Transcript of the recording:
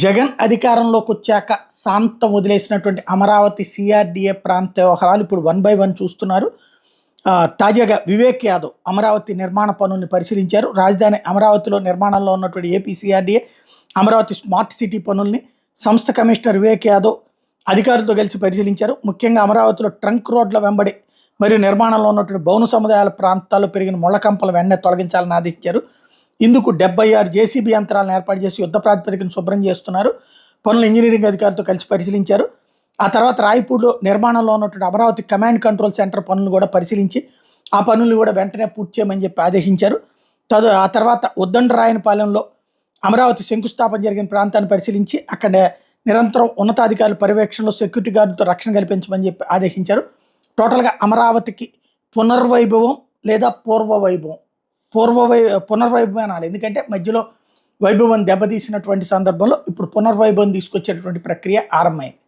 జగన్ అధికారంలోకి వచ్చాక శాంతం వదిలేసినటువంటి అమరావతి సిఆర్డీఏ ప్రాంత వ్యవహారాలు ఇప్పుడు వన్ బై వన్ చూస్తున్నారు. తాజాగా వివేక్ యాదవ్ అమరావతి నిర్మాణ పనుల్ని పరిశీలించారు. రాజధాని అమరావతిలో నిర్మాణంలో ఉన్నటువంటి AP CRDA Amaravati smart city పనుల్ని సంస్థ కమిషనర్ వివేక్ యాదవ్ అధికారులతో కలిసి పరిశీలించారు. ముఖ్యంగా అమరావతిలో ట్రంక్ రోడ్ల వెంబడి మరియు నిర్మాణంలో ఉన్నటువంటి భవన సముదాయాల ప్రాంతాల్లో పెరిగిన ముళ్ళకంపలు వెంటనే తొలగించాలని ఆదేశించారు. ఇందుకు 76 జేసీబీ యంత్రాలను ఏర్పాటు చేసి యుద్ధ ప్రాతిపదికన శుభ్రం చేస్తున్నారు. పనులు ఇంజనీరింగ్ అధికారులతో కలిసి పరిశీలించారు. ఆ తర్వాత రాయపూర్లో నిర్మాణంలో ఉన్నటువంటి అమరావతి కమాండ్ కంట్రోల్ సెంటర్ పనులను కూడా పరిశీలించి ఆ పనులు కూడా వెంటనే పూర్తి చేయమని చెప్పి ఆదేశించారు. ఆ తర్వాత ఉద్దండరాయనపాలెంలో అమరావతి శంకుస్థాపన జరిగిన ప్రాంతాన్ని పరిశీలించి అక్కడ నిరంతరం ఉన్నతాధికారుల పర్యవేక్షణలో సెక్యూరిటీ గార్డుతో రక్షణ కల్పించమని చెప్పి ఆదేశించారు. టోటల్గా అమరావతికి పునర్వైభవం లేదా పునర్వైభవం అనాలి. ఎందుకంటే మధ్యలో వైభవం దెబ్బతీసినటువంటి సందర్భంలో ఇప్పుడు పునర్వైభవం తీసుకొచ్చేటువంటి ప్రక్రియ ఆరంభమైంది.